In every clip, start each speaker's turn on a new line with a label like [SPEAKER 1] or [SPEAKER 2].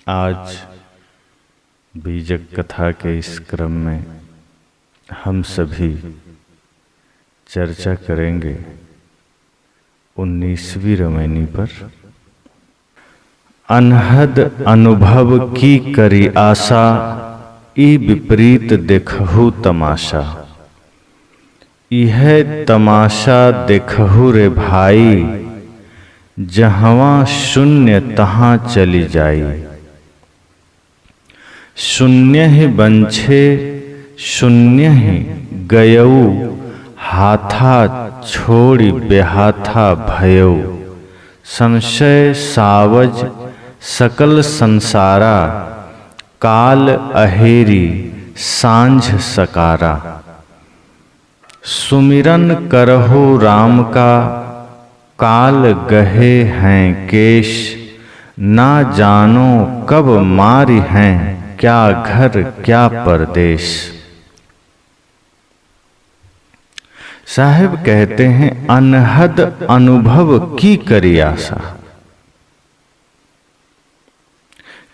[SPEAKER 1] आज बीजक कथा के इस क्रम में हम सभी चर्चा करेंगे 19वीं रमैनी पर। अनहद अनुभव की करी आशा, ई विपरीत देखहु तमाशा। यह तमाशा देखहु रे भाई, जहाँ शून्य तहाँ चली जाई। शून्य ही बंछे शून्य ही गयऊ, हाथा छोड़ी बेहाथा भयऊ। संशय सावज सकल संसारा, काल अहेरी सांझ सकारा। सुमिरन करहु राम का, काल गहे हैं केश। ना जानो कब मारी हैं, क्या घर क्या परदेश। साहिब कहते हैं अनहद अनुभव की करी आशा,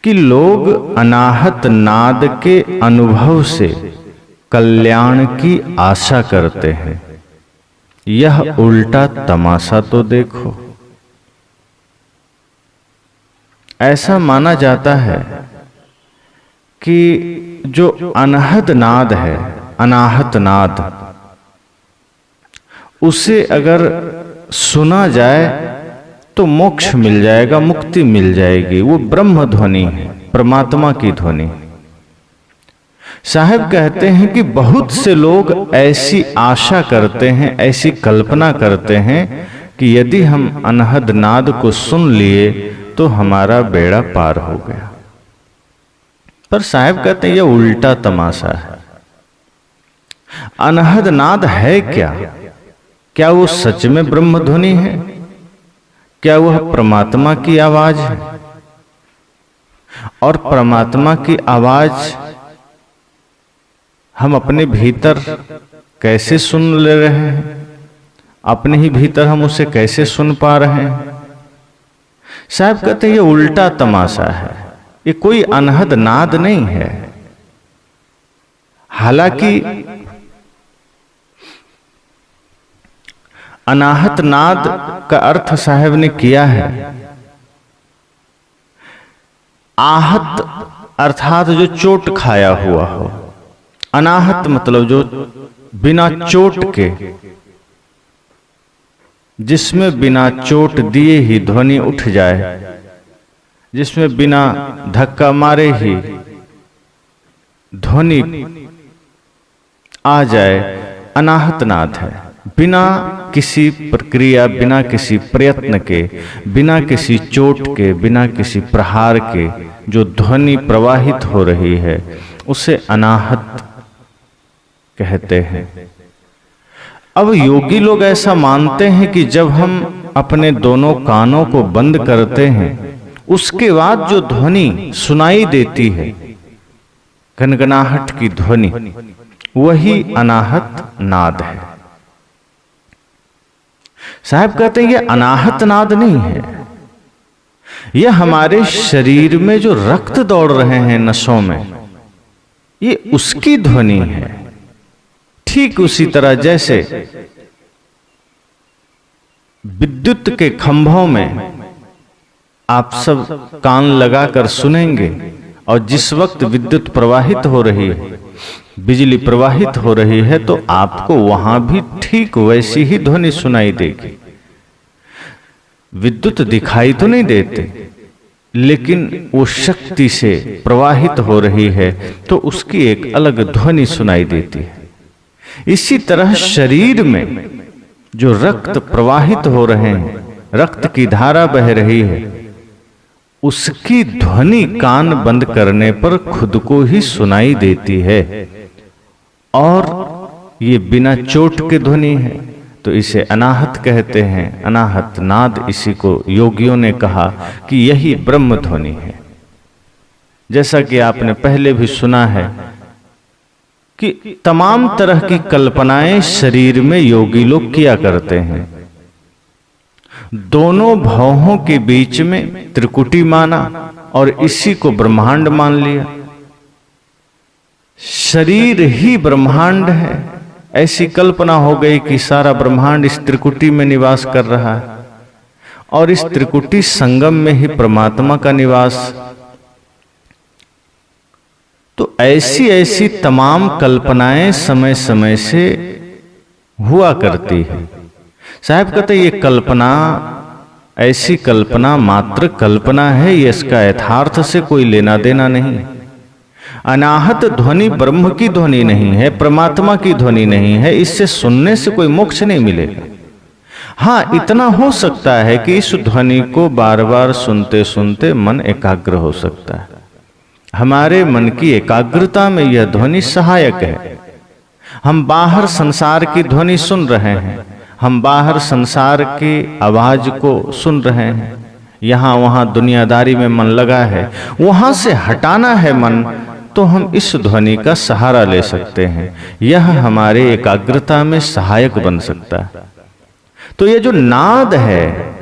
[SPEAKER 1] कि लोग अनाहत नाद के अनुभव से कल्याण की आशा करते हैं। यह उल्टा तमाशा तो देखो। ऐसा माना जाता है कि जो अनहद नाद है, अनाहत नाद, उसे अगर सुना जाए तो मोक्ष मिल जाएगा, मुक्ति मिल जाएगी। वो ब्रह्म ध्वनि है, परमात्मा की ध्वनि। साहब कहते हैं कि बहुत से लोग ऐसी आशा करते हैं, ऐसी कल्पना करते हैं कि यदि हम अनहद नाद को सुन लिए तो हमारा बेड़ा पार हो गया। पर साहब कहते हैं यह उल्टा तमाशा है। अनहद नाद है क्या? क्या वो सच में ब्रह्म ध्वनि है? क्या वह परमात्मा की आवाज है? और परमात्मा की आवाज हम अपने भीतर कैसे सुन ले रहे हैं? अपने ही भीतर हम उसे कैसे सुन पा रहे हैं? साहब कहते हैं ये उल्टा तमाशा है, ये कोई अनहद नाद नहीं है। हालांकि अनाहत नाद का अर्थ साहब ने किया है आहत, अर्थात जो चोट खाया हुआ हो। अनाहत मतलब जो बिना चोट के, जिसमें बिना चोट दिए ही ध्वनि उठ जाए, जिसमें बिना धक्का मारे ही ध्वनि आ जाए, अनाहत नाद है। बिना किसी प्रक्रिया, बिना किसी प्रयत्न के, बिना किसी चोट के, बिना किसी प्रहार के जो ध्वनि प्रवाहित हो रही है, उसे अनाहत कहते हैं। अब योगी लोग ऐसा मानते हैं कि जब हम अपने दोनों कानों को बंद करते हैं, उसके बाद जो ध्वनि सुनाई देती है, गनगनाहट की ध्वनि, वही अनाहत नाद है। साहब कहते हैं यह अनाहत नाद नहीं है, यह हमारे शरीर में जो रक्त दौड़ रहे हैं नसों में, ये उसकी ध्वनि है। ठीक उसी तरह जैसे विद्युत के खंभों में आप सब कान लगाकर सुनेंगे, और जिस वक्त विद्युत प्रवाहित हो रही है, बिजली प्रवाहित हो रही है, तो आपको वहां भी ठीक वैसी ही ध्वनि सुनाई देगी। विद्युत दिखाई तो नहीं देते, लेकिन वो शक्ति से प्रवाहित हो रही है, तो उसकी एक अलग ध्वनि सुनाई देती है। इसी तरह शरीर में जो रक्त प्रवाहित हो रहे हैं, रक्त की धारा बह रही है, उसकी ध्वनि कान बंद करने पर खुद को ही सुनाई देती है, और ये बिना चोट के ध्वनि है, तो इसे अनाहत कहते हैं। अनाहत नाद, इसी को योगियों ने कहा कि यही ब्रह्म ध्वनि है। जैसा कि आपने पहले भी सुना है कि तमाम तरह की कल्पनाएं शरीर में योगी लोग किया करते हैं। दोनों भवों के बीच में त्रिकुटी माना और इसी को ब्रह्मांड मान लिया। शरीर ही ब्रह्मांड है, ऐसी कल्पना हो गई कि सारा ब्रह्मांड इस त्रिकुटी में निवास कर रहा है और इस त्रिकुटी संगम में ही परमात्मा का निवास। तो ऐसी ऐसी तमाम कल्पनाएं समय समय से हुआ करती है। साहब कहते ये कल्पना, ऐसी कल्पना मात्र कल्पना है, ये इसका यथार्थ से कोई लेना देना नहीं। अनाहत ध्वनि ब्रह्म की ध्वनि नहीं है, परमात्मा की ध्वनि नहीं है, इससे सुनने से कोई मोक्ष नहीं मिलेगा। हाँ, इतना हो सकता है कि इस ध्वनि को बार बार सुनते सुनते मन एकाग्र हो सकता है। हमारे मन की एकाग्रता में यह ध्वनि सहायक है। हम बाहर संसार की ध्वनि सुन रहे हैं, हम बाहर संसार की आवाज को सुन रहे हैं, यहां वहां दुनियादारी में मन लगा है, वहां से हटाना है मन, तो हम इस ध्वनि का सहारा ले सकते हैं। यह हमारे एकाग्रता में सहायक बन सकता है। तो ये जो नाद है,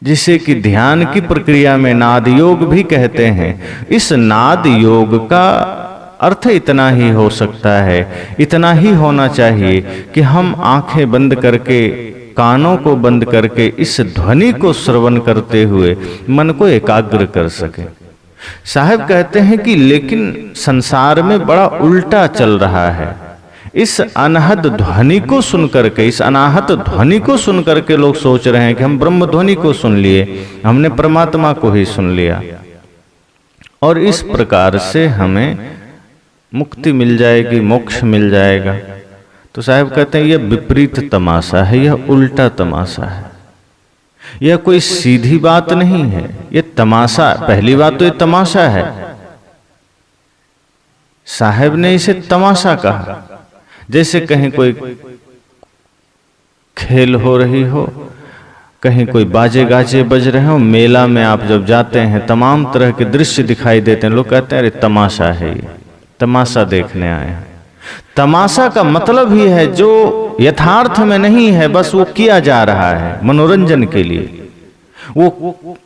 [SPEAKER 1] जिसे कि ध्यान की प्रक्रिया में नाद योग भी कहते हैं, इस नाद योग का अर्थ इतना ही हो सकता है, इतना ही होना चाहिए कि हम आंखें बंद करके, कानों को बंद करके इस ध्वनि को श्रवण करते हुए मन को एकाग्र कर सके। साहब कहते हैं कि लेकिन संसार में बड़ा उल्टा चल रहा है। इस अनहद ध्वनि को सुन करके, इस अनाहत ध्वनि को सुन करके लोग सोच रहे हैं कि हम ब्रह्म ध्वनि को सुन लिए, हमने परमात्मा को ही सुन लिया और इस प्रकार से हमें मुक्ति मिल जाएगी, मोक्ष मिल जाएगा। तो साहब कहते हैं यह विपरीत तमाशा है, यह उल्टा तमाशा है, यह कोई सीधी बात नहीं है, यह तमाशा। पहली बात तो यह तमाशा है, साहब ने इसे तमाशा कहा। जैसे कहीं कोई खेल हो रही हो, कहीं कोई बाजे गाजे बज रहे हो, मेला में आप जब जाते हैं तमाम तरह के दृश्य दिखाई देते हैं, लोग कहते हैं अरे तमाशा है, ये तमाशा देखने आए हैं। तमाशा का मतलब ही है जो यथार्थ में नहीं है, बस वो किया जा रहा है मनोरंजन के लिए, वो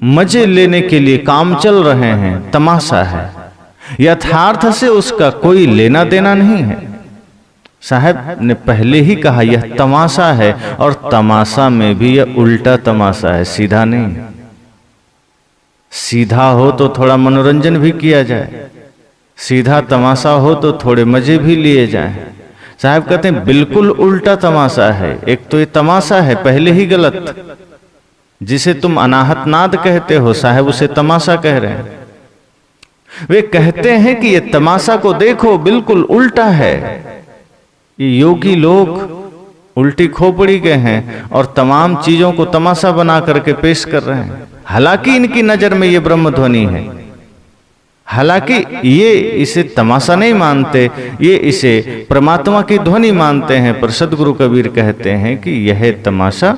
[SPEAKER 1] मजे लेने के लिए काम चल रहे हैं, तमाशा है। यथार्थ से उसका कोई लेना देना नहीं है। साहब ने पहले ही कहा यह तमाशा है, और तमाशा में भी यह उल्टा तमाशा है, सीधा नहीं। सीधा हो तो थोड़ा मनोरंजन भी किया जाए, सीधा तमाशा हो तो थोड़े मजे भी लिए जाएं। साहब कहते हैं बिल्कुल उल्टा तमाशा है। एक तो ये तमाशा है पहले ही गलत, जिसे तुम अनाहत नाद कहते हो, साहब उसे तमाशा कह रहे हैं। वे कहते हैं कि ये तमाशा को देखो बिल्कुल उल्टा है। ये योगी लोग उल्टी खोपड़ी के हैं और तमाम चीजों को तमाशा बना करके पेश कर रहे हैं। हालांकि इनकी नजर में ये ब्रह्म ध्वनि है, हालांकि ये इसे तमाशा नहीं मानते, ये इसे परमात्मा की ध्वनि मानते हैं। पर सद्गुरु कबीर कहते हैं कि यह तमाशा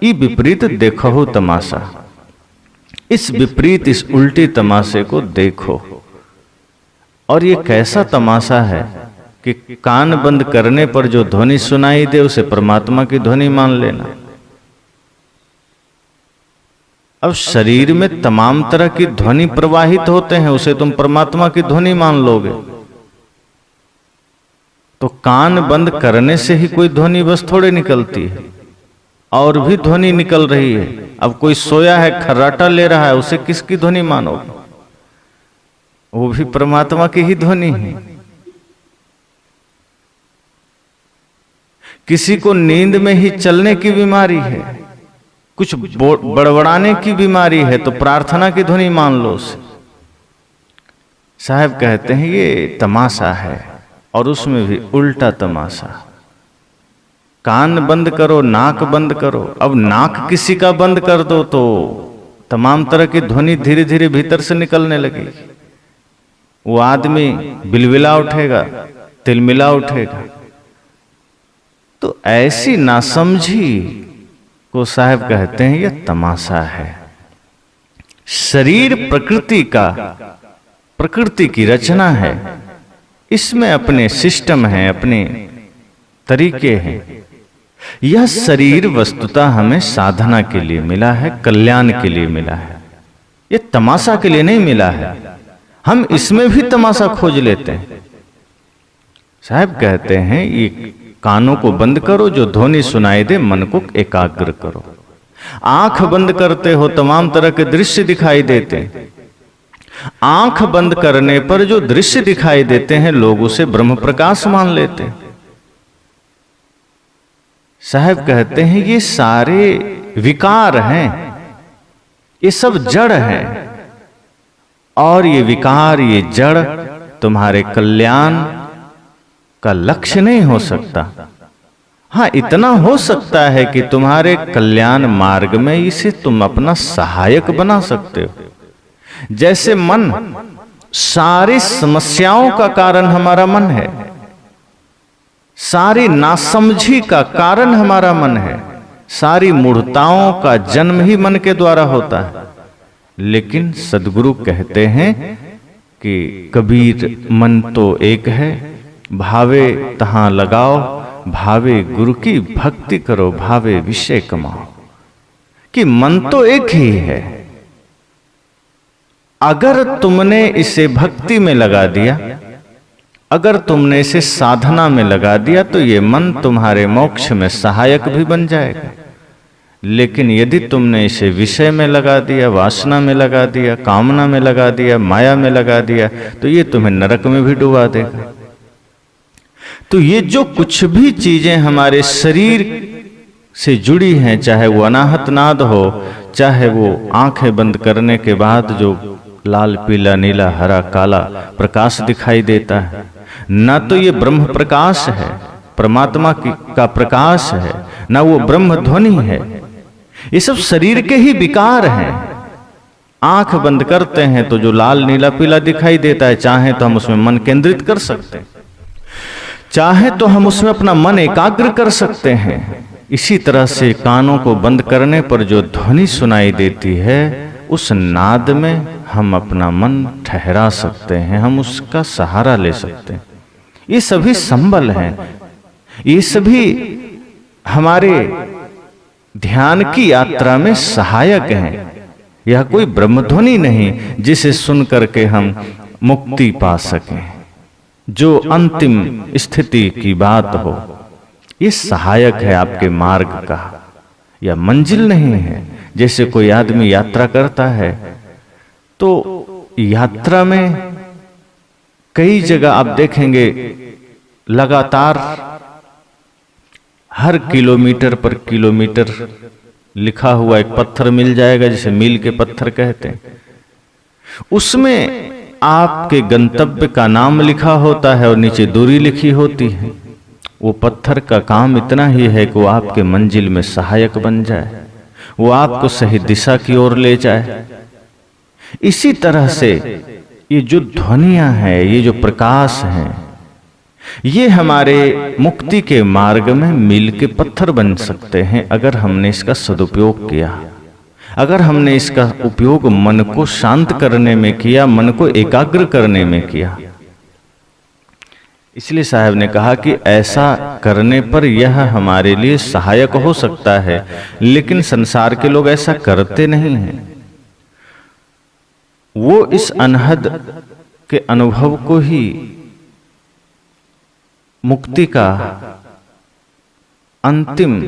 [SPEAKER 1] ई विपरीत देखो तमाशा। इस विपरीत, इस उल्टे तमाशे को देखो। और ये कैसा तमाशा है कि कान बंद करने पर जो ध्वनि सुनाई दे उसे परमात्मा की ध्वनि मान लेना। अब शरीर में तमाम तरह की ध्वनि प्रवाहित होते हैं, उसे तुम परमात्मा की ध्वनि मान लोगे। तो कान बंद करने से ही कोई ध्वनि बस थोड़े निकलती है, और भी ध्वनि निकल रही है। अब कोई सोया है, खर्राटा ले रहा है, उसे किसकी ध्वनि मानोगे? वो भी परमात्मा की ही ध्वनि है। किसी को नींद में ही चलने की बीमारी है, कुछ बड़बड़ाने की बीमारी है, तो प्रार्थना की ध्वनि मान लो उसे। साहब कहते हैं ये तमाशा है, और उसमें भी उल्टा तमाशा। कान बंद करो, नाक बंद करो। अब नाक किसी का बंद कर दो तो तमाम तरह की ध्वनि धीरे धीरे भीतर से निकलने लगेगी। वो आदमी बिलबिला उठेगा, तिलमिला उठेगा। तो ऐसी नासमझी को साहब कहते हैं यह तमाशा है। शरीर प्रकृति की रचना है, इसमें अपने सिस्टम हैं, अपने तरीके हैं। यह शरीर वस्तुतः हमें साधना के लिए मिला है, कल्याण के लिए मिला है, ये तमाशा के लिए नहीं मिला है। हम इसमें भी तमाशा खोज लेते हैं। साहब कहते हैं ये कानों को बंद करो, जो ध्वनि सुनाई दे मन को एकाग्र करो। आंख बंद करते हो तमाम तरह के दृश्य दिखाई देते, आंख बंद करने पर जो दृश्य दिखाई देते हैं लोग उसे ब्रह्म प्रकाश मान लेते हैं। साहब कहते हैं ये सारे विकार हैं, ये सब जड़ है, और ये विकार, ये जड़ तुम्हारे कल्याण का लक्ष्य नहीं हो सकता। हां, इतना हो सकता है कि तुम्हारे कल्याण मार्ग में इसे तुम अपना सहायक बना सकते हो। जैसे मन, सारी समस्याओं का कारण हमारा मन है, सारी नासमझी का कारण हमारा मन है, सारी मूढ़ताओं का जन्म ही मन के द्वारा होता है। लेकिन सद्गुरु कहते हैं कि कबीर मन तो एक है, भावे तहां लगाओ, भावे गुरु की भक्ति करो, भावे विषय कमाओ। कि मन तो एक ही है, अगर तुमने इसे भक्ति में लगा दिया, अगर तुमने इसे साधना में लगा दिया, तो ये मन तुम्हारे मोक्ष में सहायक भी बन जाएगा। लेकिन यदि तुमने इसे विषय में लगा दिया, वासना में लगा दिया, कामना में लगा दिया, माया में लगा दिया, तो ये तुम्हें नरक में भी डुबा देगा। तो ये जो कुछ भी चीजें हमारे शरीर से जुड़ी हैं, चाहे वो अनाहत नाद हो, चाहे वो आंखें बंद करने के बाद जो लाल पीला नीला हरा काला प्रकाश दिखाई देता है, ना तो ये ब्रह्म प्रकाश है, परमात्मा का प्रकाश है, ना वो ब्रह्म ध्वनि है। ये सब शरीर के ही विकार हैं। आंख बंद करते हैं तो जो लाल नीला पीला दिखाई देता है, चाहे तो हम उसमें मन केंद्रित कर सकते हैं, चाहे तो हम उसमें अपना मन एकाग्र कर सकते हैं। इसी तरह से कानों को बंद करने पर जो ध्वनि सुनाई देती है, उस नाद में हम अपना मन ठहरा सकते हैं, हम उसका सहारा ले सकते हैं। ये सभी संबल हैं, ये सभी हमारे ध्यान की यात्रा में सहायक हैं। यह कोई ब्रह्मध्वनि नहीं जिसे सुन करके हम मुक्ति पा सकें, जो अंतिम स्थिति की बात हो। ये सहायक है आपके मार्ग का, या मंजिल नहीं है। जैसे कोई आदमी यात्रा करता है तो यात्रा में कई जगह आप देखेंगे लगातार हर किलोमीटर पर किलोमीटर लिखा हुआ एक पत्थर मिल जाएगा, जिसे मील के पत्थर कहते हैं। उसमें आपके गंतव्य का नाम लिखा होता है और नीचे दूरी लिखी होती है। वो पत्थर का काम इतना ही है कि वो आपके मंजिल में सहायक बन जाए, वो आपको सही दिशा की ओर ले जाए। इसी तरह से ये जो ध्वनियां हैं, ये जो प्रकाश हैं, ये हमारे मुक्ति के मार्ग में मील के पत्थर बन सकते हैं, अगर हमने इसका सदुपयोग किया, अगर हमने इसका उपयोग मन को शांत करने में किया, मन को एकाग्र करने में किया। इसलिए साहब ने कहा कि ऐसा करने पर यह हमारे लिए सहायक हो सकता है, लेकिन संसार के लोग ऐसा करते नहीं हैं। वो इस अनहद के अनुभव को ही मुक्ति का अंतिम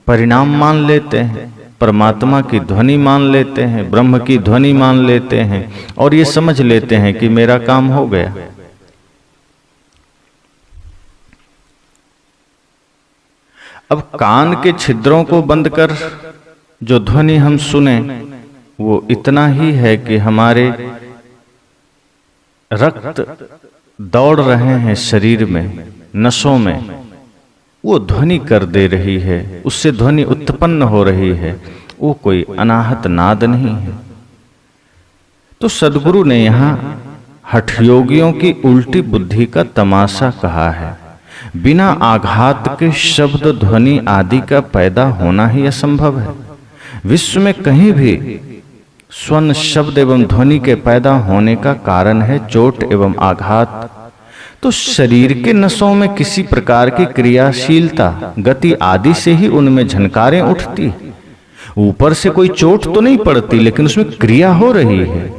[SPEAKER 1] परिणाम मान लेते हैं, परमात्मा की ध्वनि मान लेते हैं, ब्रह्म की ध्वनि मान लेते हैं, और ये समझ लेते हैं कि मेरा काम हो गया। अब कान के छिद्रों को बंद कर जो ध्वनि हम सुने, वो इतना ही है कि हमारे रक्त दौड़ रहे हैं शरीर में, नसों में, वो ध्वनि कर दे रही है, उससे ध्वनि उत्पन्न हो रही है, वो कोई अनाहत नाद नहीं है। तो सद्गुरु ने यहां हठयोगियों की उल्टी बुद्धि का तमाशा कहा है। बिना आघात के शब्द ध्वनि आदि का पैदा होना ही असंभव है। विश्व में कहीं भी स्वर्ण शब्द एवं ध्वनि के पैदा होने का कारण है चोट एवं आघात। तो शरीर के नसों में किसी प्रकार की क्रियाशीलता, गति आदि से ही उनमें झनकारें उठती। ऊपर से कोई चोट तो नहीं पड़ती, लेकिन उसमें क्रिया हो रही है।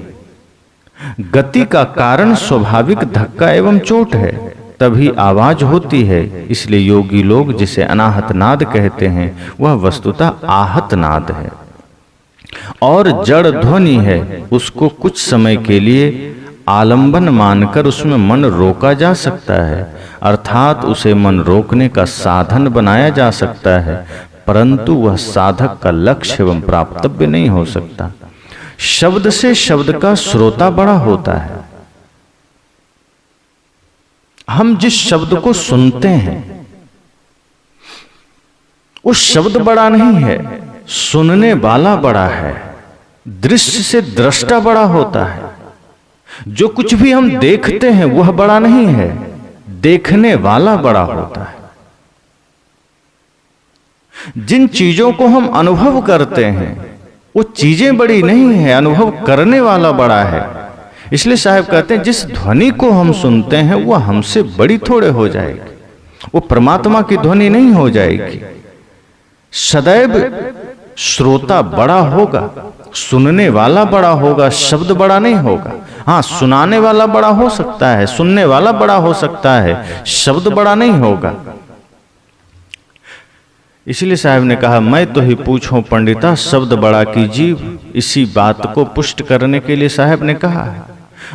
[SPEAKER 1] गति का कारण स्वाभाविक धक्का एवं चोट है, तभी आवाज होती है। इसलिए योगी लोग जिसे अनाहत नाद कहते हैं, वह वस्तुतः आहत नाद है और जड़ ध्वनि है। उसको कुछ समय के लिए आलंबन मानकर उसमें मन रोका जा सकता है, अर्थात उसे मन रोकने का साधन बनाया जा सकता है, परंतु वह साधक का लक्ष्य एवं प्राप्तव्य नहीं हो सकता। शब्द से शब्द का श्रोता बड़ा होता है। हम जिस शब्द को सुनते हैं उस शब्द बड़ा नहीं है, सुनने वाला बड़ा है। दृश्य से दृष्टा बड़ा होता है। जो कुछ भी हम देखते हैं वह बड़ा नहीं है, देखने वाला बड़ा होता है। जिन चीजों को हम अनुभव करते हैं वो चीजें बड़ी नहीं है, अनुभव करने वाला बड़ा है। इसलिए साहब कहते हैं जिस ध्वनि को हम सुनते हैं वह हमसे बड़ी थोड़े हो जाएगी, वो परमात्मा की ध्वनि नहीं हो जाएगी। सदैव श्रोता बड़ा होगा, सुनने वाला बड़ा होगा, शब्द बड़ा नहीं होगा। हाँ, सुनाने वाला बड़ा हो सकता है, सुनने वाला बड़ा हो सकता है, शब्द बड़ा नहीं होगा। इसलिए साहब ने कहा, मैं तो ही पूछूं पंडिता, शब्द बड़ा की जीव। इसी बात को पुष्ट करने के लिए साहब ने कहा है,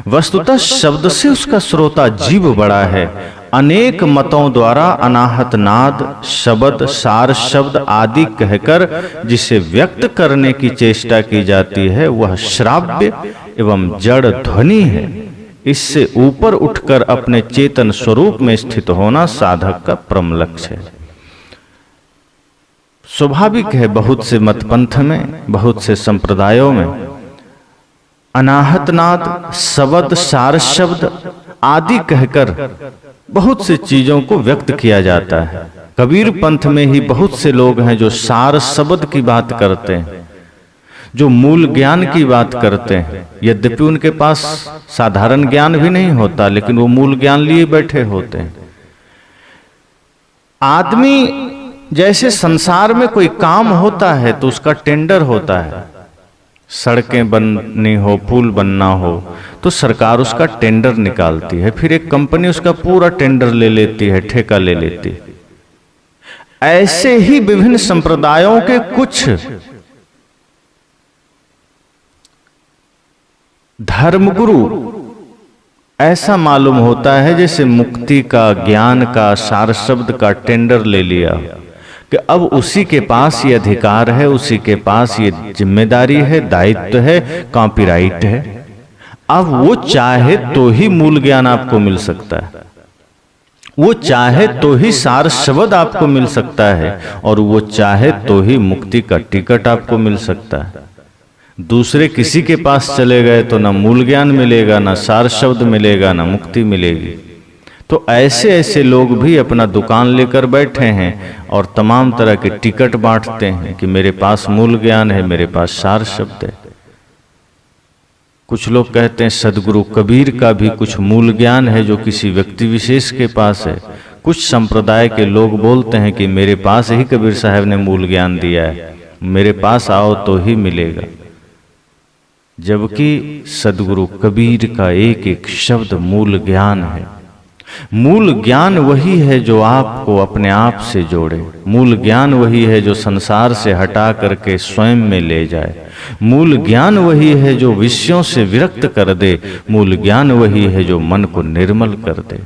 [SPEAKER 1] वस्तुतः शब्द से उसका श्रोता जीव बड़ा है। अनेक मतों द्वारा अनाहत नाद, शब्द, सार शब्द आदि कहकर जिसे व्यक्त करने की चेष्टा की जाती है वह श्राव्य एवं जड़ ध्वनि है। इससे ऊपर उठकर अपने चेतन स्वरूप में स्थित होना साधक का परम लक्ष्य है। स्वाभाविक है, बहुत से मतपंथ में, बहुत से संप्रदायों में अनाहत नाद, शब्द, सार शब्द आदि कहकर बहुत सी चीजों को व्यक्त किया जाता है। कबीर पंथ में ही बहुत से लोग हैं जो सार शब्द की बात करते हैं, जो मूल ज्ञान की बात करते हैं। यद्यपि उनके पास साधारण ज्ञान भी नहीं होता, लेकिन वो मूल ज्ञान लिए बैठे होते हैं। आदमी जैसे संसार में कोई काम होता है तो उसका टेंडर होता है। सड़कें बननी हो, पुल बनना हो तो सरकार उसका टेंडर निकालती है, फिर एक कंपनी उसका पूरा टेंडर ले लेती है, ठेका ले लेती है। ऐसे ही विभिन्न संप्रदायों के कुछ धर्मगुरु ऐसा मालूम होता है जैसे मुक्ति का, ज्ञान का, सार शब्द का टेंडर ले लिया कि अब उसी के पास ये अधिकार है, उसी के पास ये जिम्मेदारी है, दायित्व है, कॉपीराइट है। अब वो चाहे तो ही मूल ज्ञान आपको मिल सकता है, वो चाहे तो ही सार शब्द आपको मिल सकता है, और वो चाहे तो ही मुक्ति का टिकट आपको मिल सकता है। दूसरे किसी के पास चले गए तो ना मूल ज्ञान मिलेगा, ना सार शब्द मिलेगा, ना मुक्ति मिलेगी। तो ऐसे ऐसे लोग भी अपना दुकान लेकर बैठे हैं और तमाम तरह के टिकट बांटते हैं कि मेरे पास मूल ज्ञान है, मेरे पास सार शब्द है। कुछ लोग कहते हैं सदगुरु कबीर का भी कुछ मूल ज्ञान है जो किसी व्यक्ति विशेष के पास है। कुछ संप्रदाय के लोग बोलते हैं कि मेरे पास ही कबीर साहब ने मूल ज्ञान दिया है, मेरे पास आओ तो ही मिलेगा। जबकि सदगुरु कबीर का एक एक शब्द मूल ज्ञान है। मूल ज्ञान वही है जो आपको अपने आप से जोड़े। मूल ज्ञान वही है जो संसार से हटा करके स्वयं में ले जाए। मूल ज्ञान वही है जो विषयों से विरक्त कर दे। मूल ज्ञान वही है जो मन को निर्मल कर दे।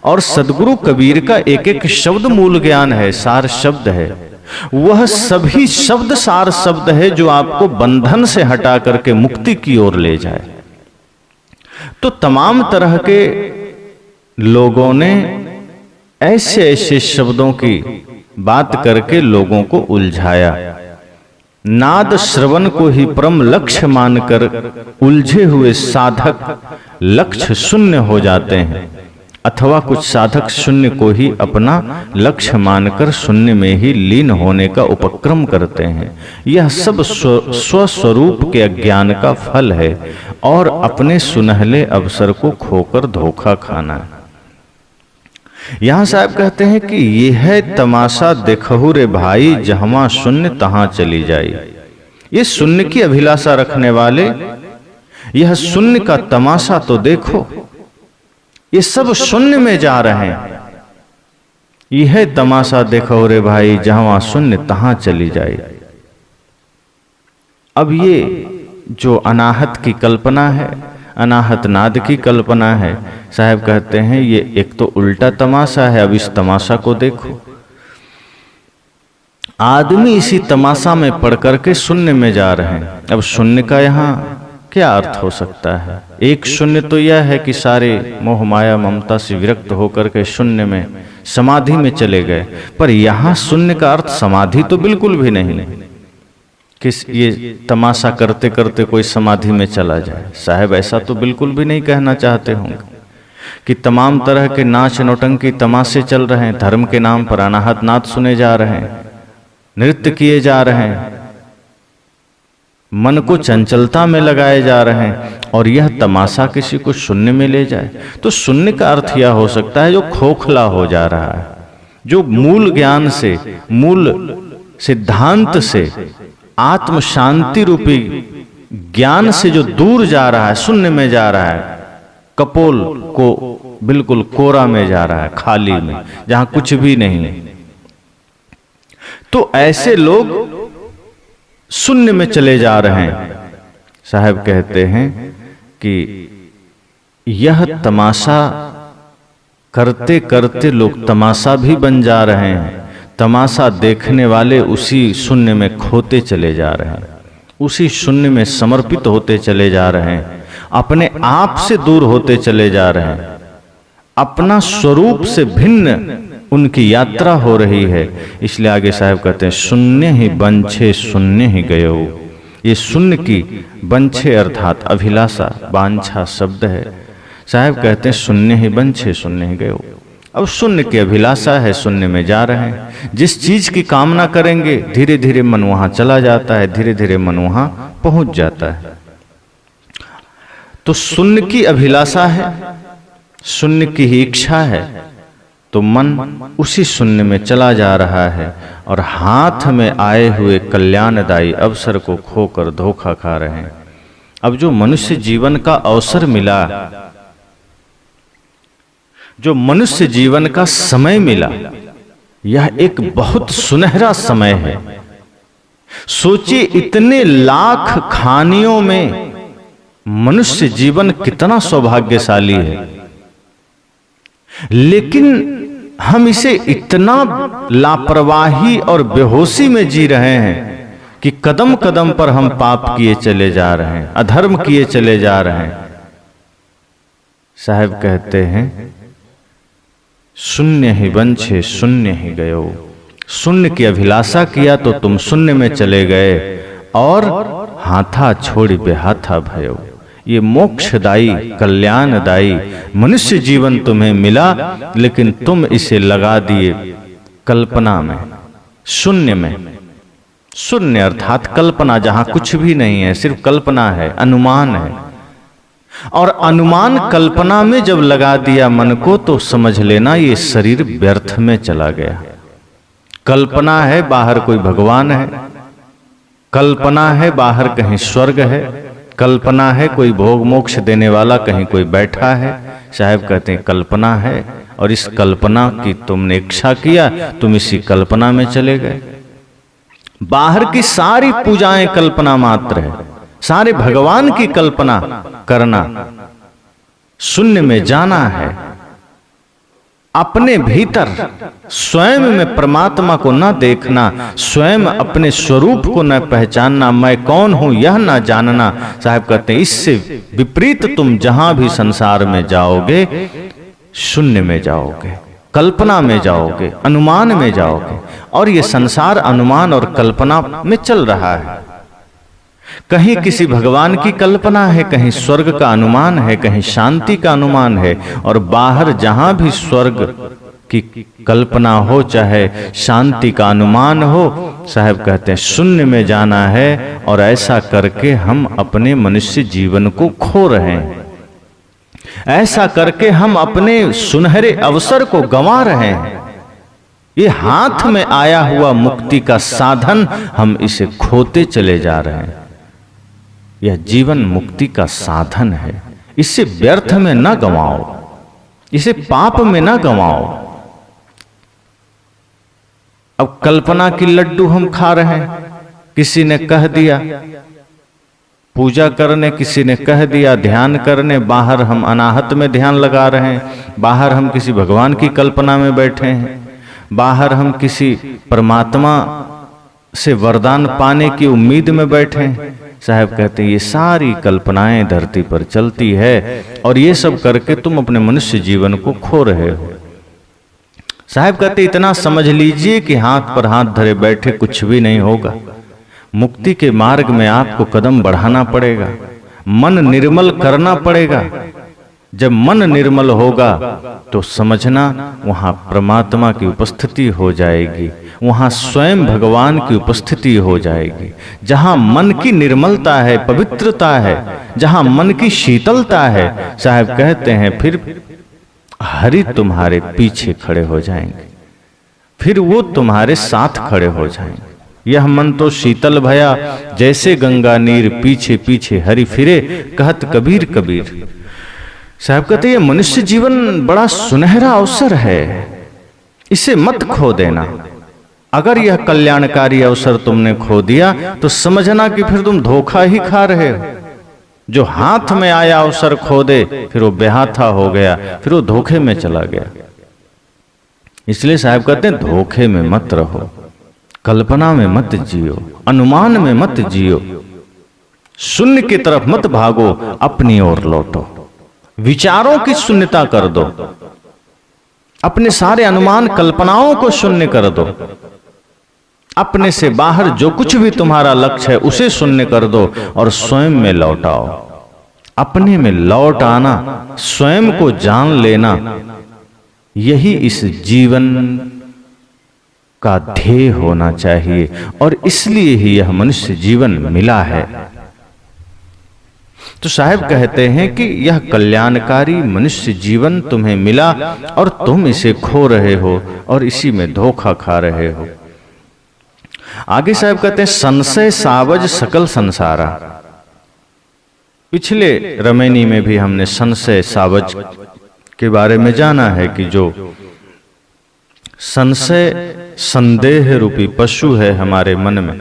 [SPEAKER 1] और सदगुरु कबीर का एक एक शब्द मूल ज्ञान है, सार शब्द है। वह सभी शब्द सार शब्द है जो आपको बंधन से हटा करके मुक्ति की ओर ले जाए। तो तमाम तरह के लोगों ने ऐसे ऐसे शब्दों की बात करके लोगों को उलझाया। नाद श्रवण को ही परम लक्ष्य मानकर उलझे हुए साधक लक्ष्य शून्य हो जाते हैं, अथवा कुछ साधक शून्य को ही अपना लक्ष्य मानकर शून्य में ही लीन होने का उपक्रम करते हैं। यह सब स्वस्वरूप के अज्ञान का फल है और अपने सुनहले अवसर को खोकर धोखा खाना है। यहां साहब कहते हैं कि यह तमाशा देखहु रे भाई, जहां शून्य तहां चली जाई। ये शून्य की अभिलाषा रखने वाले यह शून्य का तमाशा तो देखो, ये सब शून्य में जा रहे हैं। यह तमाशा देखो रे भाई, जहां शून्य तहां चली जाए। अब ये जो अनाहत की कल्पना है, अनाहत नाद की कल्पना है, साहब कहते हैं ये एक तो उल्टा तमाशा है। अब इस तमाशा को देखो, आदमी इसी तमाशा में पड़ करके शून्य में जा रहे हैं। अब शून्य का यहाँ क्या अर्थ हो सकता है? एक शून्य तो यह है कि सारे मोह माया ममता से विरक्त होकर के शून्य में समाधि में चले गए, पर यहाँ शून्य का अर्थ समाधि तो बिल्कुल भी नहीं कि ये तमाशा करते करते कोई समाधि में चला जाए। साहब ऐसा तो बिल्कुल भी नहीं कहना चाहते होंगे कि तमाम तरह के नाच नौटंकी तमाशे चल रहे हैं, धर्म के नाम पर अनाहत नाद सुने जा रहे हैं, नृत्य किए जा रहे हैं, मन को चंचलता में लगाए जा रहे हैं, और यह तमाशा किसी को शून्य में ले जाए। तो शून्य का अर्थ यह हो सकता है जो खोखला हो जा रहा है, जो मूल ज्ञान से, मूल सिद्धांत से, आत्म शांति रूपी ज्ञान से जो दूर जा रहा है, शून्य में जा रहा है, कपोल को बिल्कुल कोरा में जा रहा है, खाली में, जहां कुछ भी नहीं है। तो ऐसे लोग शून्य में चले जा रहे हैं। साहब कहते हैं कि यह तमाशा करते करते लोग तमाशा भी बन जा रहे हैं। तमाशा देखने वाले उसी शून्य में खोते चले जा रहे हैं, उसी शून्य में समर्पित होते चले जा रहे हैं, अपने आप से दूर होते चले जा रहे हैं, अपना स्वरूप से भिन्न उनकी यात्रा हो रही है। इसलिए आगे साहब कहते हैं शून्य ही बंछे शून्य ही गयो। ये शून्य की बंछे अर्थात अभिलाषा, वांछा शब्द है। साहब कहते हैं शून्य ही बंछे शून्य ही गयो। अब शून्य की अभिलाषा है, शून्य में जा रहे हैं। जिस चीज की कामना करेंगे धीरे धीरे मन वहां चला जाता है, धीरे धीरे मन वहां पहुंच जाता है। तो शून्य की अभिलाषा है, शून्य की ही इच्छा है, तो मन उसी शून्य में चला जा रहा है और हाथ में आए हुए कल्याणदायी अवसर को खोकर धोखा खा रहे हैं। अब जो मनुष्य जीवन का अवसर मिला, जो मनुष्य जीवन का समय मिला, यह एक बहुत सुनहरा समय है। सोचिए इतने लाख खानियों में मनुष्य जीवन कितना सौभाग्यशाली है, लेकिन हम इसे इतना लापरवाही और बेहोशी में जी रहे हैं कि कदम कदम पर हम पाप किए चले जा रहे हैं, अधर्म किए चले जा रहे हैं। साहब कहते हैं शून्य ही बंछे शून्य ही गयो। शून्य की अभिलाषा किया तो तुम शून्य में चले गए और हाथा छोड़ बेहाथा भयो। ये मोक्षदायी कल्याणदायी मनुष्य जीवन तुम्हें मिला, लेकिन तुम इसे लगा दिए कल्पना में, शून्य में। शून्य अर्थात कल्पना, जहां कुछ भी नहीं है, सिर्फ कल्पना है, अनुमान है। और अनुमान कल्पना में जब लगा दिया मन को, तो समझ लेना ये शरीर व्यर्थ में चला गया। कल्पना है बाहर कोई भगवान है, कल्पना है बाहर कहीं स्वर्ग है, कल्पना है कोई भोग मोक्ष देने वाला कहीं कोई बैठा है। साहब कहते हैं कल्पना है, और इस कल्पना की तुमने इच्छा किया, तुम इसी कल्पना में चले गए। बाहर की सारी पूजाएं कल्पना मात्र है, सारे भगवान की कल्पना करना। शून्य में जाना है, अपने भीतर स्वयं में परमात्मा को न देखना, स्वयं अपने स्वरूप को न पहचानना, मैं कौन हूं यह न जानना। साहब कहते हैं इससे विपरीत तुम जहां भी संसार में जाओगे, शून्य में जाओगे, कल्पना में जाओगे, अनुमान में जाओगे। और ये संसार अनुमान और कल्पना में चल रहा है। कहीं किसी भगवान की कल्पना है, कहीं स्वर्ग का अनुमान है, कहीं शांति का अनुमान है। और बाहर जहां भी स्वर्ग की कल्पना हो, चाहे शांति का अनुमान हो, साहब कहते हैं शून्य में जाना है। और ऐसा करके हम अपने मनुष्य जीवन को खो रहे हैं। ऐसा करके हम अपने सुनहरे अवसर को गंवा रहे हैं। ये हाथ में आया हुआ मुक्ति का साधन हम इसे खोते चले जा रहे हैं। यह जीवन मुक्ति का साधन है, इसे व्यर्थ में न गंवाओ, इसे पाप में न गंवाओ। अब कल्पना की लड्डू हम खा रहे हैं, किसी ने कह दिया पूजा करने, किसी ने कह दिया ध्यान करने, बाहर हम अनाहत में ध्यान लगा रहे हैं, बाहर हम किसी भगवान की कल्पना में बैठे हैं, बाहर हम किसी परमात्मा से वरदान पाने की उम्मीद में बैठे हैं। साहब कहते हैं ये सारी कल्पनाएं धरती पर चलती है और ये सब करके तुम अपने मनुष्य जीवन को खो रहे हो। साहब कहते इतना समझ लीजिए कि हाथ पर हाथ धरे बैठे कुछ भी नहीं होगा। मुक्ति के मार्ग में आपको कदम बढ़ाना पड़ेगा, मन निर्मल करना पड़ेगा। जब मन निर्मल होगा तो समझना वहां परमात्मा की उपस्थिति हो जाएगी, वहां स्वयं भगवान की उपस्थिति हो जाएगी। जहां मन की निर्मलता है, पवित्रता है, जहां मन की शीतलता है, साहब कहते हैं फिर हरि तुम्हारे पीछे खड़े हो जाएंगे, फिर वो तुम्हारे साथ खड़े हो जाएंगे। यह मन तो शीतल भया जैसे गंगा नीर, पीछे पीछे हरि फिरे, कहत कबीर कबीर। साहब कहते ये मनुष्य जीवन बड़ा सुनहरा अवसर है, इसे मत खो देना। अगर यह कल्याणकारी अवसर तुमने खो दिया तो समझना कि फिर तुम धोखा ही खा रहे हो। जो हाथ में आया अवसर खो दे फिर वो बेहाथा हो गया, फिर वो धोखे में चला गया। इसलिए साहब कहते हैं धोखे में मत रहो, कल्पना में मत जियो, अनुमान में मत जियो, शून्य की तरफ मत भागो, अपनी ओर लौटो, विचारों की शून्यता कर दो, अपने सारे अनुमान कल्पनाओं को शून्य कर दो, अपने से बाहर जो कुछ भी तुम्हारा लक्ष्य है उसे शून्य कर दो और स्वयं में लौट आओ। अपने में लौट आना, स्वयं को जान लेना, यही इस जीवन का ध्येय होना चाहिए और इसलिए ही यह मनुष्य जीवन मिला है। तो साहब कहते हैं कि यह कल्याणकारी मनुष्य जीवन तुम्हें मिला और तुम इसे खो रहे हो और इसी में धोखा खा रहे हो। आगे साहब कहते हैं संशय सावज सकल संसारा। पिछले रमैनी में भी हमने संशय सावज के बारे में जाना है कि जो संशय संदेह रूपी पशु है हमारे मन में,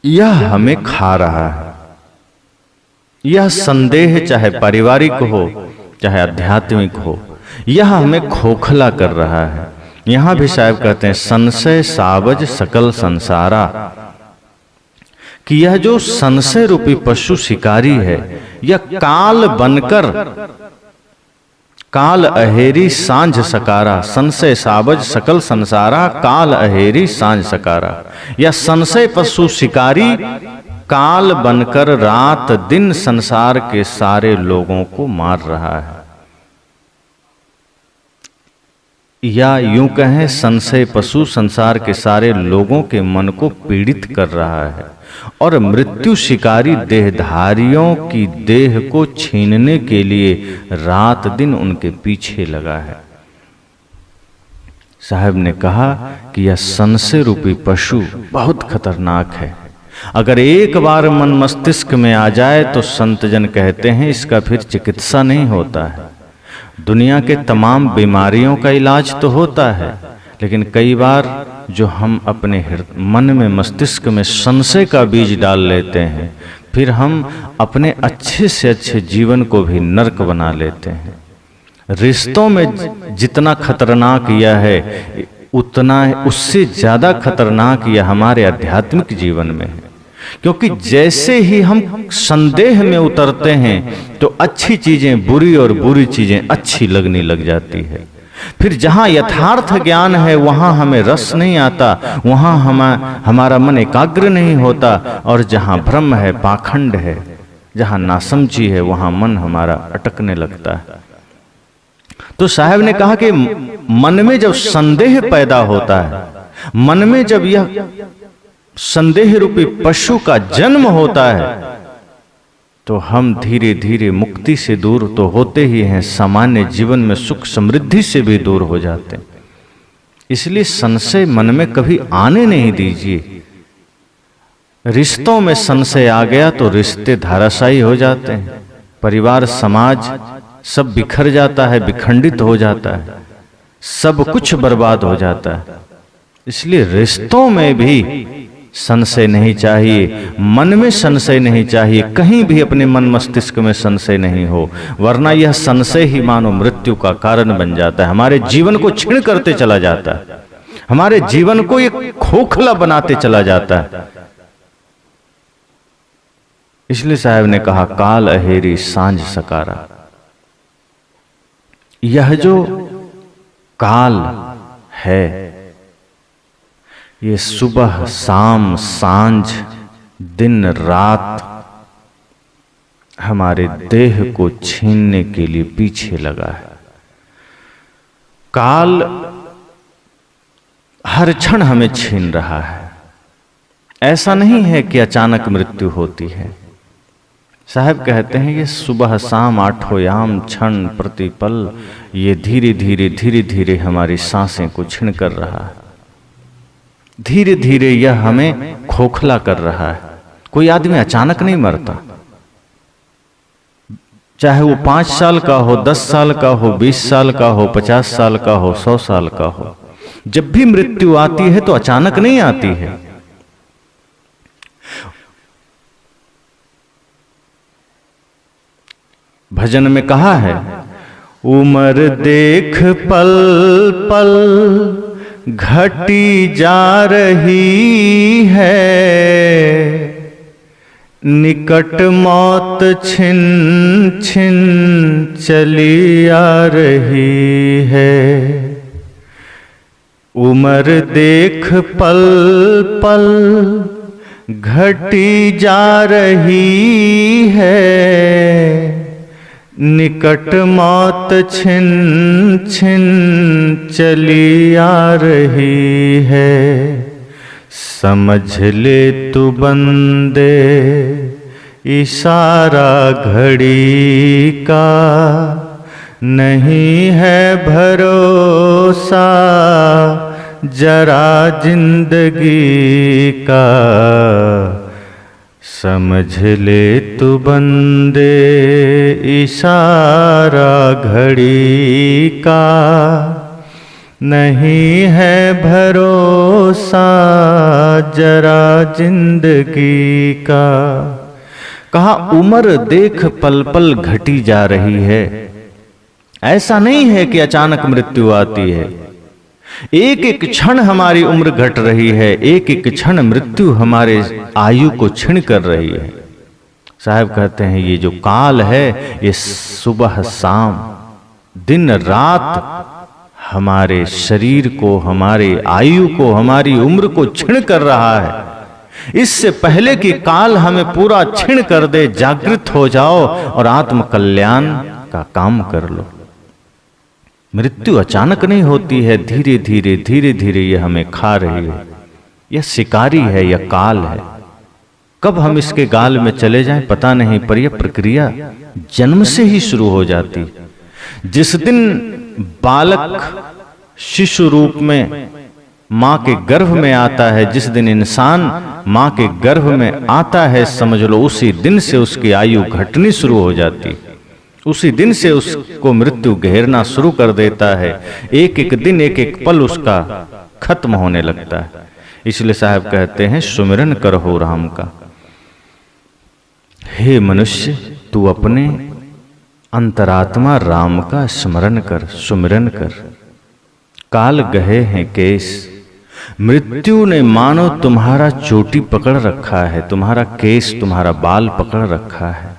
[SPEAKER 1] यह हमें खा रहा है। यह संदेह चाहे पारिवारिक हो चाहे आध्यात्मिक हो, यह हमें खोखला कर रहा है। यहां भी साहब कहते हैं संशय सावज सकल संसारा, कि यह जो संशय रूपी पशु शिकारी है यह काल बनकर, काल अहेरी सांझ सकारा, संशय सावज सकल संसारा, काल अहेरी सांझ सकारा। यह संशय पशु शिकारी काल बनकर रात दिन संसार के सारे लोगों को मार रहा है, या यूं कहें संशय पशु संसार के सारे लोगों के मन को पीड़ित कर रहा है और मृत्यु शिकारी देहधारियों की देह को छीनने के लिए रात दिन उनके पीछे लगा है। साहब ने कहा कि यह संशय रूपी पशु बहुत खतरनाक है। अगर एक बार मन मस्तिष्क में आ जाए तो संतजन कहते हैं इसका फिर चिकित्सा नहीं होता है। दुनिया के तमाम बीमारियों का इलाज तो होता है, लेकिन कई बार जो हम अपने मन में मस्तिष्क में संशय का बीज डाल लेते हैं, फिर हम अपने अच्छे से अच्छे जीवन को भी नरक बना लेते हैं। रिश्तों में जितना खतरनाक यह है, उतना उससे ज्यादा खतरनाक यह हमारे आध्यात्मिक जीवन में है। क्योंकि जैसे ही हम संदेह में उतरते हैं तो अच्छी चीजें बुरी और बुरी चीजें अच्छी लगने लग जाती है। फिर जहां यथार्थ ज्ञान है वहां हमें रस नहीं आता, वहां हमारा मन एकाग्र नहीं होता, और जहां भ्रम है, पाखंड है, जहां नासमझी है, वहां मन हमारा अटकने लगता है। तो साहब ने कहा कि मन में जब संदेह पैदा होता है, मन में जब यह संदेह रूपी पशु का जन्म होता है, तो हम धीरे धीरे मुक्ति से दूर तो होते ही हैं, सामान्य जीवन में सुख समृद्धि से भी दूर हो जाते हैं। इसलिए संशय मन में कभी आने नहीं दीजिए। रिश्तों में संशय आ गया तो रिश्ते धाराशायी हो जाते हैं, परिवार समाज सब बिखर जाता है, विखंडित हो जाता है, सब कुछ बर्बाद हो जाता है। इसलिए रिश्तों में भी संशय नहीं चाहिए, मन में संशय नहीं चाहिए, कहीं भी अपने मन मस्तिष्क में संशय नहीं हो, वरना यह संशय ही मानो मृत्यु का कारण बन जाता है, हमारे जीवन को क्षीण करते चला जाता है, हमारे जीवन को एक खोखला बनाते चला जाता है। इसलिए साहब ने कहा काल अहेरी सांझ सकारा। यह जो काल है ये सुबह शाम सांझ दिन रात हमारे देह को छीनने के लिए पीछे लगा है। काल हर क्षण हमें छीन रहा है। ऐसा नहीं है कि अचानक मृत्यु होती है। साहब कहते हैं ये सुबह शाम आठों याम क्षण प्रतिपल ये धीरे धीरे धीरे धीरे हमारी सांसें को छीन कर रहा है। धीरे धीरे यह हमें खोखला कर रहा है। कोई आदमी अचानक नहीं मरता, चाहे वो 5 साल का हो, 10 साल का हो, 20 साल का हो, 50 साल का हो, 100 साल का हो। जब भी मृत्यु आती है तो अचानक नहीं आती है। भजन में कहा है उम्र देख पल पल घटी जा रही है, निकट मौत छिन छिन चली आ रही है। उम्र देख पल पल घटी जा रही है, निकट मौत छिन छिन चली आ रही है। समझ ले तू बंदे इशारा घड़ी का, नहीं है भरोसा जरा जिंदगी का। समझ ले तू बंदे इशारा घड़ी का, नहीं है भरोसा जरा जिंदगी का। कहा उम्र देख पल पल घटी जा रही है। ऐसा नहीं है कि अचानक मृत्यु आती है, एक एक क्षण हमारी उम्र घट रही है, एक एक क्षण मृत्यु हमारे आयु को छीन कर रही है। साहब कहते हैं ये जो काल है ये सुबह शाम दिन रात हमारे शरीर को, हमारे आयु को, हमारी उम्र को छीन कर रहा है। इससे पहले कि काल हमें पूरा छीन कर दे, जागृत हो जाओ और आत्म कल्याण का काम कर लो। मृत्यु अचानक नहीं होती है, धीरे धीरे धीरे धीरे यह हमें खा रही है। यह शिकारी है, यह काल है। कब हम इसके गाल में चले जाएं पता नहीं, पर यह प्रक्रिया जन्म से ही शुरू हो जाती। जिस दिन बालक शिशु रूप में मां के गर्भ में आता है, जिस दिन इंसान मां के गर्भ में आता है, समझ लो उसी दिन से उसकी आयु घटनी शुरू हो जाती। उसी दिन से उसको मृत्यु घेरना शुरू कर देता है। एक एक दिन एक एक पल उसका खत्म होने लगता है। इसलिए साहब कहते हैं सुमिरन करो राम का। हे मनुष्य तू अपने अंतरात्मा राम का स्मरण कर, सुमिरन कर। काल गए हैं केस, मृत्यु ने मानो तुम्हारा चोटी पकड़ रखा है, तुम्हारा केस, तुम्हारा बाल पकड़ रखा है।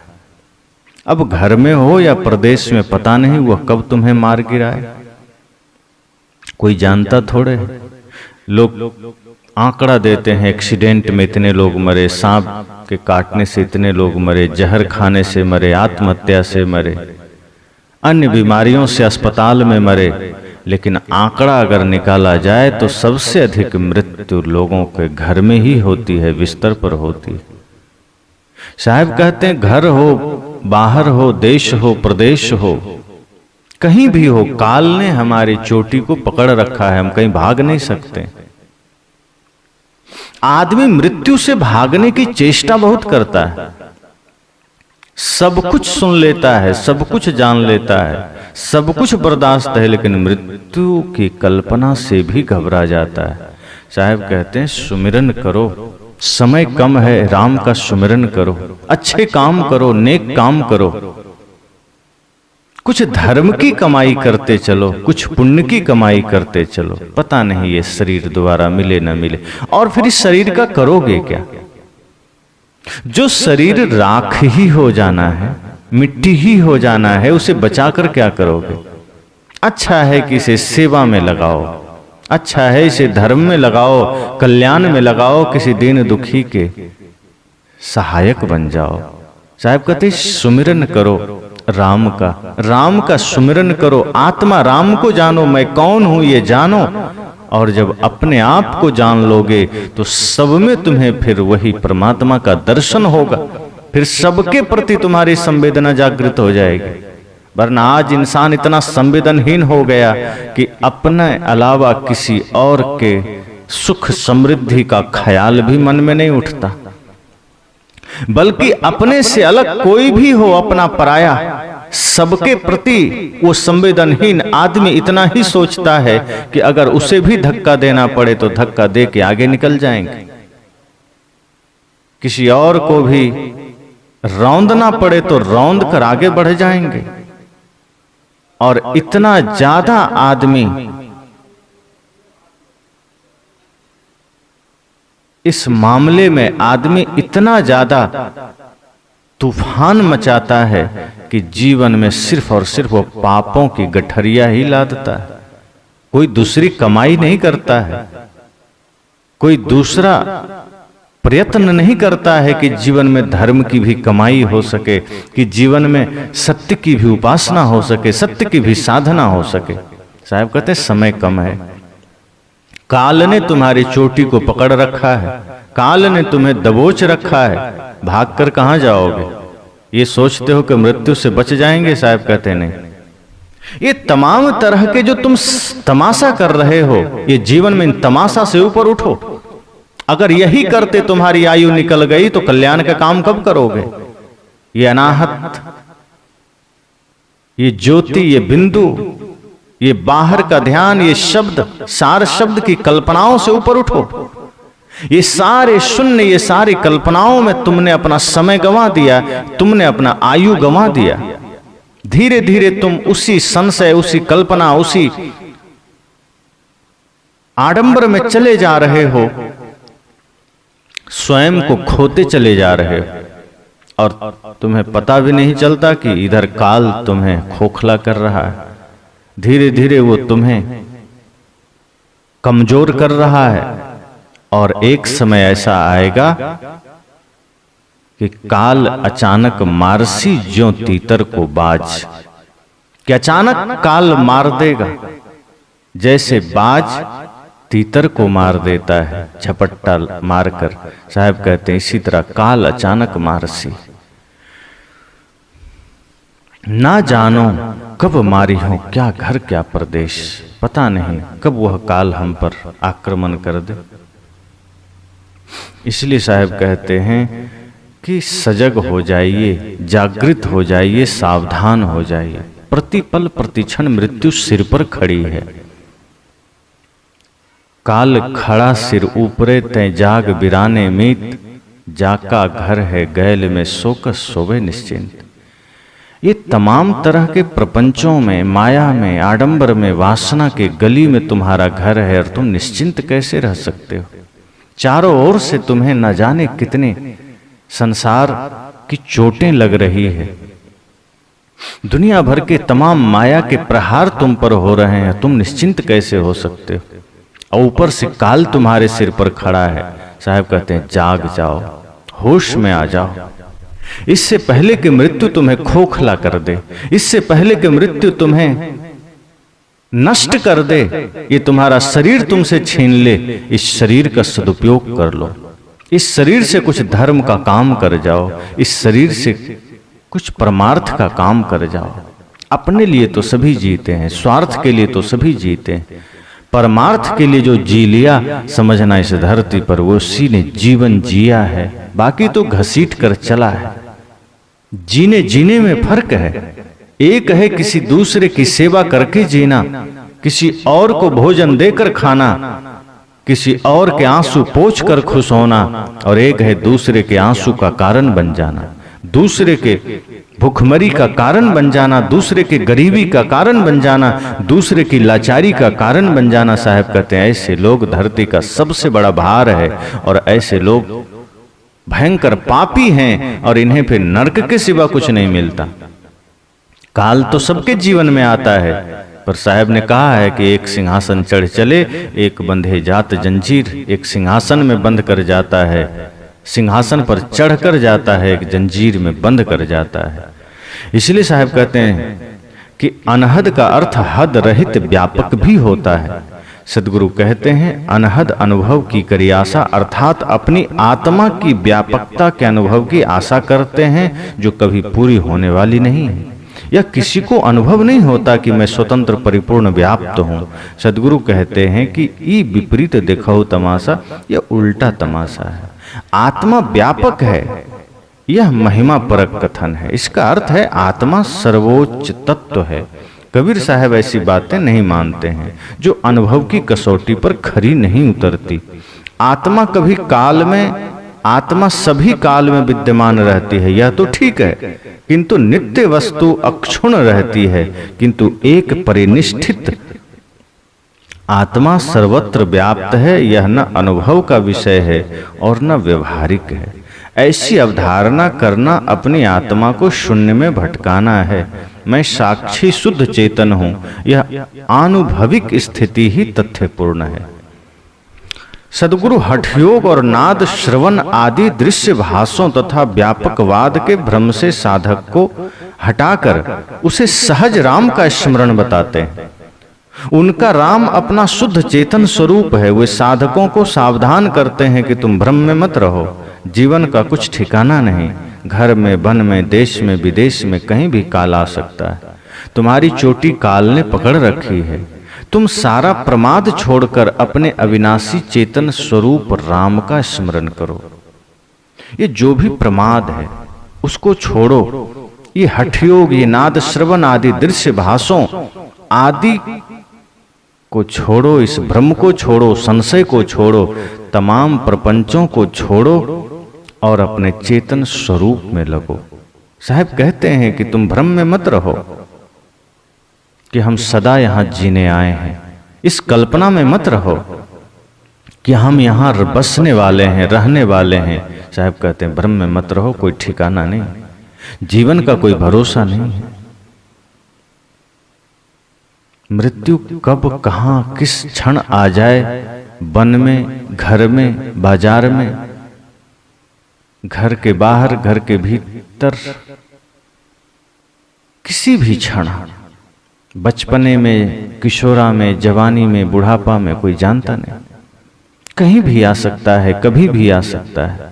[SPEAKER 1] अब घर में हो या प्रदेश में पता नहीं वह कब तुम्हें मार गिराए, कोई जानता थोड़े। लोग आंकड़ा देते हैं, एक्सीडेंट में इतने लोग मरे, सांप के काटने से इतने लोग मरे, जहर खाने से मरे, आत्महत्या से मरे, अन्य बीमारियों से अस्पताल में मरे। लेकिन आंकड़ा अगर निकाला जाए तो सबसे अधिक मृत्यु लोगों के घर में ही होती है, बिस्तर पर होती है। साहब कहते हैं घर हो, बाहर हो, देश हो, प्रदेश हो, कहीं भी हो, काल ने हमारी चोटी को पकड़ रखा है, हम कहीं भाग नहीं सकते। आदमी मृत्यु से भागने की चेष्टा बहुत करता है, सब कुछ सुन लेता है, सब कुछ जान लेता है, सब कुछ बर्दाश्त है, लेकिन मृत्यु की कल्पना से भी घबरा जाता है। साहब कहते हैं सुमिरन करो, समय कम है, राम का सुमिरन करो, अच्छे काम करो, नेक काम करो, कुछ धर्म की कमाई करते चलो, कुछ पुण्य की कमाई करते चलो। पता नहीं ये शरीर दोबारा मिले न मिले, और फिर इस शरीर का करोगे क्या? जो शरीर राख ही हो जाना है, मिट्टी ही हो जाना है, उसे बचाकर क्या करोगे? अच्छा है कि इसे सेवा में लगाओ, अच्छा है इसे धर्म में लगाओ, कल्याण में लगाओ, किसी दीन दुखी के सहायक बन जाओ। साहब कहते सुमिरन करो राम का सुमिरन करो, आत्मा राम को जानो, मैं कौन हूं ये जानो, और जब अपने आप को जान लोगे तो सब में तुम्हें फिर वही परमात्मा का दर्शन होगा, फिर सबके प्रति तुम्हारी संवेदना जागृत हो जाएगी। वरना आज इंसान इतना संवेदनहीन हो गया कि अपने अलावा किसी और के सुख समृद्धि का ख्याल भी मन में नहीं उठता, बल्कि अपने से अलग कोई भी हो, अपना पराया, सबके प्रति वो संवेदनहीन आदमी इतना ही सोचता है कि अगर उसे भी धक्का देना पड़े तो धक्का दे के आगे निकल जाएंगे, किसी और को भी रौंदना पड़े तो रौंद कर आगे बढ़ जाएंगे। और इतना ज्यादा आदमी इस मामले में आदमी इतना ज्यादा तूफान मचाता है कि जीवन में सिर्फ और सिर्फ वो पापों की गठरिया ही लादता है, कोई दूसरी कमाई नहीं करता है, कोई दूसरा प्रयत्न नहीं करता है कि जीवन में धर्म की भी कमाई हो सके, कि जीवन में सत्य की भी उपासना हो सके, सत्य की भी साधना हो सके। साहब कहते हैं समय कम है, काल ने तुम्हारी चोटी को पकड़ रखा है, काल ने तुम्हें दबोच रखा है, भागकर कहां जाओगे? ये सोचते हो कि मृत्यु से बच जाएंगे? साहब कहते नहीं, ये तमाम तरह के जो तुम तमाशा कर रहे हो, ये जीवन में इन तमाशा से ऊपर उठो। अगर यही करते तुम्हारी आयु निकल गई तो कल्याण का काम कब करोगे? ये अनाहत, ये ज्योति, ये बिंदु, ये बाहर का ध्यान, ये शब्द, सार शब्द की कल्पनाओं से ऊपर उठो। ये सारे शून्य, ये सारी कल्पनाओं में तुमने अपना समय गंवा दिया, तुमने अपना आयु गंवा दिया। धीरे धीरे तुम उसी संशय, उसी कल्पना, उसी आडंबर में चले जा रहे हो, स्वयं को खोते चले जा रहे हो, और तुम्हें पता भी नहीं चलता कि इधर काल तुम्हें खोखला कर रहा है। धीरे धीरे वो तुम्हें कमजोर कर रहा है, और एक समय ऐसा आएगा कि काल अचानक मारसी ज्यों तीतर को बाज, कि अचानक काल मार देगा, जैसे बाज तीतर को मार देता है झपट्टा मारकर। साहब कहते हैं इसी तरह काल अचानक मारसी, ना जानो कब मारी हो क्या घर क्या प्रदेश, पता नहीं कब वह काल हम पर आक्रमण कर दे। इसलिए साहब कहते हैं कि सजग हो जाइए, जागृत हो जाइए, सावधान हो जाइए। प्रतिपल प्रतिक्षण मृत्यु सिर पर खड़ी है। काल खड़ा सिर ऊपरे तय जाग बिराने मीत, जाका घर है गैल में सोकस सोवे निश्चिंत। ये तमाम तरह के प्रपंचों में, माया में, आडंबर में, वासना के गली में तुम्हारा घर है, और तुम निश्चिंत कैसे रह सकते हो? चारों ओर से तुम्हें न जाने कितने संसार की चोटें लग रही है, दुनिया भर के तमाम माया के प्रहार तुम पर हो रहे हैं, तुम निश्चिंत कैसे हो सकते हो? और ऊपर से काल तुम्हारे सिर पर खड़ा है। साहब कहते हैं जाग जाओ, होश में आ जाओ, इससे पहले कि मृत्यु तुम्हें खोखला कर दे, इससे पहले कि मृत्यु तुम्हें नष्ट कर दे, ये तुम्हारा शरीर तुमसे छीन ले, इस शरीर का सदुपयोग कर लो। इस शरीर से कुछ धर्म का काम कर जाओ, इस शरीर से कुछ परमार्थ का काम कर जाओ। अपने लिए तो सभी जीते हैं, स्वार्थ के लिए तो सभी जीते हैं, परमार्थ के लिए जो जी लिया समझना इस धरती पर वो उसी ने जीवन जिया है, बाकी तो घसीट कर चला है। जीने जीने में फर्क है। एक है किसी दूसरे की सेवा करके जीना, किसी और को भोजन देकर खाना, किसी और के आंसू पोंछ कर खुश होना, और एक है दूसरे के आंसू का कारण बन जाना, दूसरे के भूखमरी का कारण बन जाना, दूसरे के गरीबी का कारण बन जाना, दूसरे की लाचारी का कारण बन जाना। साहब कहते हैं ऐसे लोग धरती का सबसे बड़ा भार है, और ऐसे लोग भयंकर पापी हैं, और इन्हें फिर नरक के सिवा कुछ नहीं मिलता। काल तो सबके जीवन में आता है, पर साहब ने कहा है कि एक सिंहासन चढ़ चले, एक बंधे जात जंजीर। एक सिंहासन में बंध कर जाता है, सिंहासन पर चढ़कर जाता है, एक जंजीर में बंध कर जाता है। इसलिए साहब कहते हैं कि अनहद का अर्थ हद रहित व्यापक भी होता है। सदगुरु कहते हैं अनहद अनुभव की करी आशा, अर्थात अपनी आत्मा की व्यापकता के अनुभव की आशा करते हैं जो कभी पूरी होने वाली नहीं है। या किसी को अनुभव नहीं होता कि मैं स्वतंत्र परिपूर्ण व्याप्त हूं। सदगुरु कहते हैं कि ई विपरीत देखो तमाशा, यह उल्टा तमाशा है। आत्मा व्यापक है, यह महिमा परक कथन है। इसका अर्थ है आत्मा सर्वोच्च तत्व है। कबीर साहब ऐसी बातें नहीं मानते हैं जो अनुभव की कसौटी पर खरी नहीं उतरती। आत्मा कभी काल में, आत्मा सभी काल में विद्यमान रहती है, यह तो ठीक है, किंतु नित्य वस्तु अक्षुण्ण रहती है, किंतु एक परिनिष्ठित आत्मा सर्वत्र व्याप्त है। यह न अनुभव का विषय है और न व्यवहारिक है। ऐसी अवधारणा करना अपनी आत्मा को शून्य में भटकाना है। मैं साक्षी शुद्ध चेतन हूं, यह आनुभविक स्थिति ही तथ्यपूर्ण है। सदगुरु हठयोग और नाद श्रवण आदि दृश्य भाषों तथा व्यापकवाद के भ्रम से साधक को हटाकर उसे सहज राम का स्मरण बताते हैं। उनका राम अपना शुद्ध चेतन स्वरूप है। वे साधकों को सावधान करते हैं कि तुम भ्रम में मत रहो। जीवन का कुछ ठिकाना नहीं, घर में, वन में, देश में, विदेश में कहीं भी काल आ सकता है। तुम्हारी चोटी काल ने पकड़ रखी है। तुम सारा प्रमाद छोड़कर अपने अविनाशी चेतन स्वरूप राम का स्मरण करो। ये जो भी प्रमाद है उसको छोड़ो। ये हठयोग, ये नाद श्रवण आदि दृश्य भाषों आदि को छोड़ो, इस भ्रम को छोड़ो, संशय को छोड़ो, तमाम प्रपंचों को छोड़ो और अपने चेतन स्वरूप में लगो। साहब कहते हैं कि तुम भ्रम में मत रहो कि हम सदा यहां जीने आए हैं। इस कल्पना में मत रहो कि हम यहां बसने वाले हैं, रहने वाले हैं। साहब कहते हैं भ्रम में मत रहो, कोई ठिकाना नहीं, जीवन का कोई भरोसा नहीं है। मृत्यु कब, कहां, किस क्षण आ जाए, वन में, घर में, बाजार में, घर के बाहर, घर के भीतर, किसी भी क्षण, बचपने में, किशोरा में, जवानी में, बुढ़ापा में, कोई जानता नहीं। कहीं भी आ सकता है, कभी भी आ सकता है।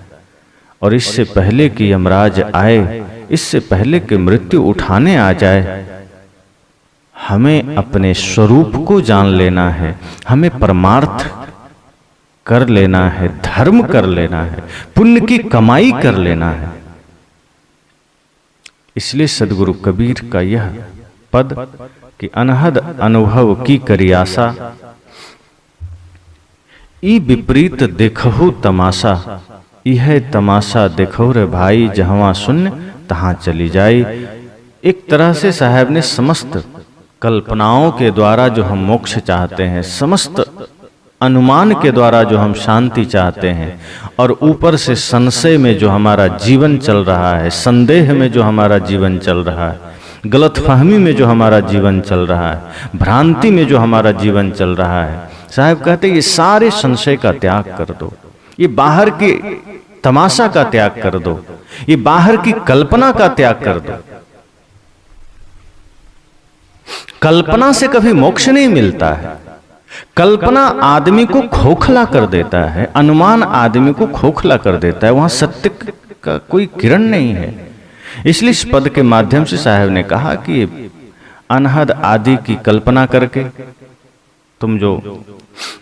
[SPEAKER 1] और इससे पहले कि यमराज आए, इससे पहले कि मृत्यु उठाने आ जाए, हमें अपने स्वरूप को जान लेना है, हमें परमार्थ कर लेना है, धर्म कर लेना है, पुण्य की कमाई कर लेना है। इसलिए सदगुरु कबीर का यह पद कि अनहद अनुभव की करी आशा, ई विपरीत देखहु तमाशा, यह तमाशा देखो रे भाई, जहां शून्य तहां चली जाई। एक तरह से साहब ने समस्त कल्पनाओं के द्वारा जो हम मोक्ष चाहते हैं, समस्त अनुमान के द्वारा जो हम शांति चाहते हैं, और ऊपर से संशय में जो हमारा जीवन चल रहा है, संदेह में जो हमारा जीवन चल रहा है, गलतफहमी में जो हमारा जीवन चल रहा है, भ्रांति में जो हमारा जीवन चल रहा है, साहब कहते ये सारे संशय का त्याग कर दो, ये बाहर की तमाशा का त्याग कर दो, ये बाहर की कल्पना का त्याग कर दो। कल्पना से कभी मोक्ष नहीं मिलता है। कल्पना आदमी को खोखला कर देता है, अनुमान आदमी को खोखला कर देता है, वहां सत्य का कोई किरण नहीं है। इसलिए इस पद के माध्यम से साहब ने कहा कि अनहद आदि की कल्पना करके तुम जो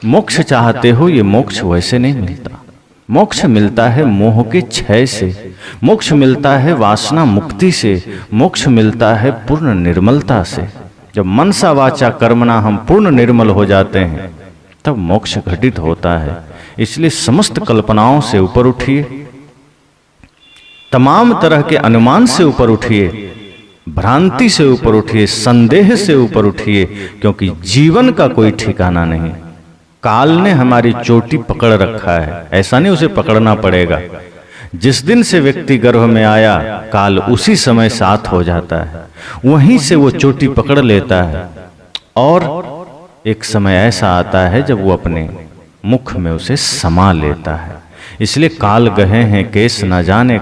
[SPEAKER 1] मोक्ष चाहते हो, ये मोक्ष वैसे नहीं मिलता। मोक्ष मिलता है मोह के क्षय से, मोक्ष मिलता है वासना मुक्ति से, मोक्ष मिलता है पूर्ण निर्मलता से। जब मनसा वाचा कर्मणा हम पूर्ण निर्मल हो जाते हैं तब मोक्ष घटित होता है। इसलिए समस्त कल्पनाओं से ऊपर उठिए, तमाम तरह के अनुमान से ऊपर उठिए, भ्रांति से ऊपर उठिए, संदेह से ऊपर उठिए, क्योंकि जीवन का कोई ठिकाना नहीं। काल ने हमारी चोटी पकड़ रखा है, ऐसा नहीं उसे पकड़ना पड़ेगा। जिस दिन से व्यक्ति गर्भ में आया, काल उसी समय साथ हो जाता है, वहीं से वो चोटी पकड़ लेता है। और एक समय ऐसा आता है जब वो अपने मुख में उसे समा लेता है। इसलिए काल गहे हैं केस, न जाने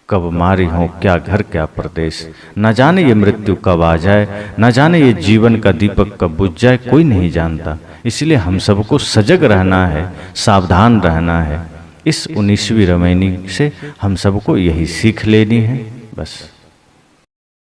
[SPEAKER 1] कब मारी हो क्या घर क्या परदेश, न जाने ये मृत्यु कब आ जाए, न जाने ये जीवन का दीपक कब बुझ जाए, कोई नहीं जानता। इसलिए हम सबको सजग रहना है, सावधान रहना है। इस 19वीं रामायणी से हम सबको यही सीख लेनी है बस।